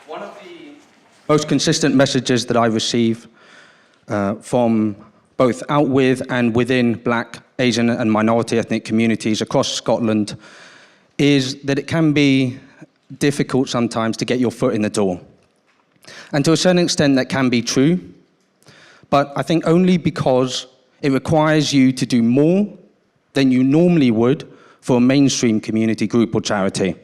One of the most consistent messages that I receive from both out with and within Black, Asian and minority ethnic communities across Scotland is that it can be difficult sometimes to get your foot in the door. And to a certain extent that can be true, but I think only because it requires you to do more than you normally would for a mainstream community group or charity.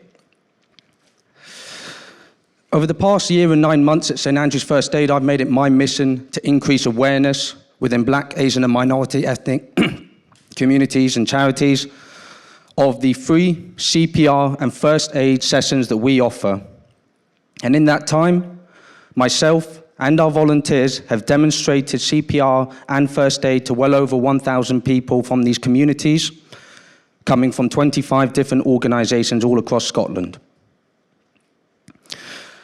Over the past year and 9 months at St Andrew's First Aid, I've made it my mission to increase awareness within Black, Asian and minority ethnic communities and charities of the free CPR and first aid sessions that we offer. And in that time, myself and our volunteers have demonstrated CPR and first aid to well over 1,000 people from these communities, coming from 25 different organisations all across Scotland.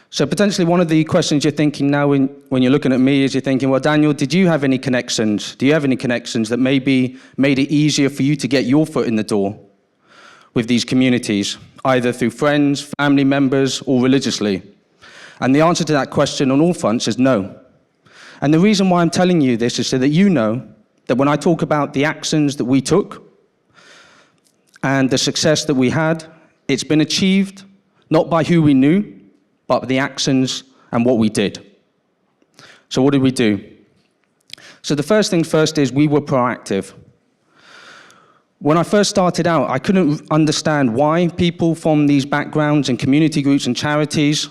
So potentially one of the questions you're thinking now when you're looking at me is you're thinking, well, Daniel, did you have any connections? Do you have any connections that maybe made it easier for you to get your foot in the door with these communities, either through friends, family members, or religiously? And the answer to that question on all fronts is no. And the reason why I'm telling you this is so that you know that when I talk about the actions that we took and the success that we had, it's been achieved not by who we knew, but the actions and what we did. So what did we do? So the first thing first is we were proactive. When I first started out, I couldn't understand why people from these backgrounds and community groups and charities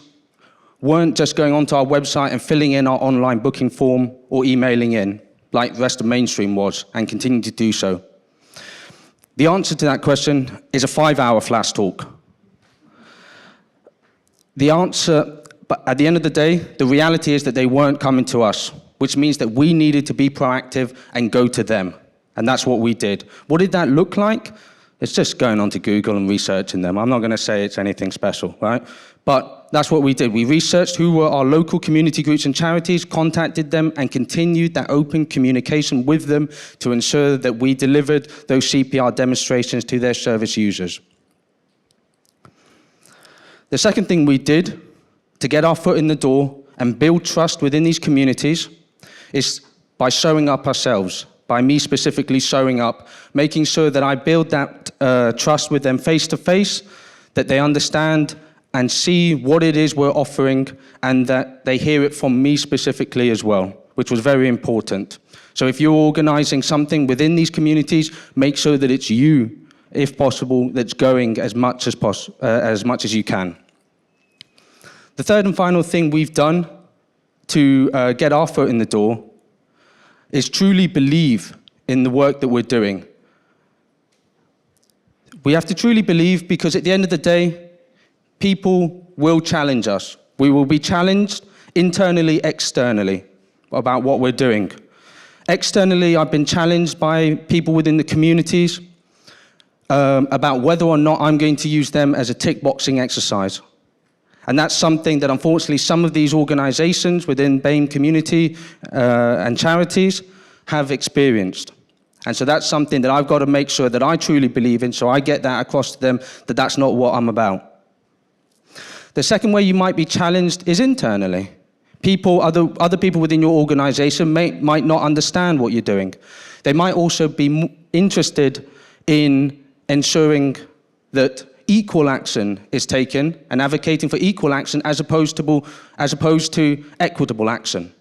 weren't just going onto our website and filling in our online booking form or emailing in, like the rest of mainstream was, and continue to do so. The answer to that question is a 5-hour flash talk. The answer, but at the end of the day, the reality is that they weren't coming to us, which means that we needed to be proactive and go to them. And that's what we did. What did that look like? It's just going onto Google and researching them. I'm not going to say it's anything special, right? But that's what we did. We researched who were our local community groups and charities, contacted them, and continued that open communication with them to ensure that we delivered those CPR demonstrations to their service users. The second thing we did to get our foot in the door and build trust within these communities is by showing up ourselves, by me specifically showing up, making sure that I build that trust with them face to face, that they understand and see what it is we're offering, and that they hear it from me specifically as well, which was very important. So if you're organising something within these communities, make sure that it's you, if possible, that's going as much as you can. The third and final thing we've done to get our foot in the door is truly believe in the work that we're doing. We have to truly believe, because at the end of the day, people will challenge us. We will be challenged internally, externally, about what we're doing. Externally, I've been challenged by people within the communities about whether or not I'm going to use them as a tick-boxing exercise. And that's something that unfortunately some of these organisations within BAME community and charities have experienced. And so that's something that I've got to make sure that I truly believe in, so I get that across to them, that that's not what I'm about. The second way you might be challenged is internally. Other people within your organisation might not understand what you're doing. They might also be interested in ensuring that equal action is taken and advocating for equal action as opposed to equitable action.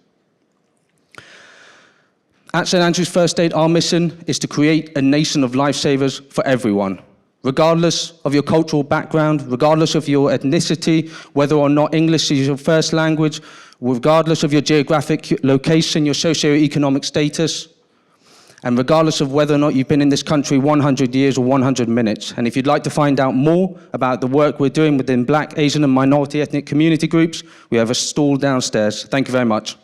At St Andrew's First Aid, our mission is to create a nation of lifesavers for everyone, regardless of your cultural background, regardless of your ethnicity, whether or not English is your first language, regardless of your geographic location, your socio-economic status, and regardless of whether or not you've been in this country 100 years or 100 minutes. And if you'd like to find out more about the work we're doing within Black, Asian and minority ethnic community groups, we have a stall downstairs. Thank you very much.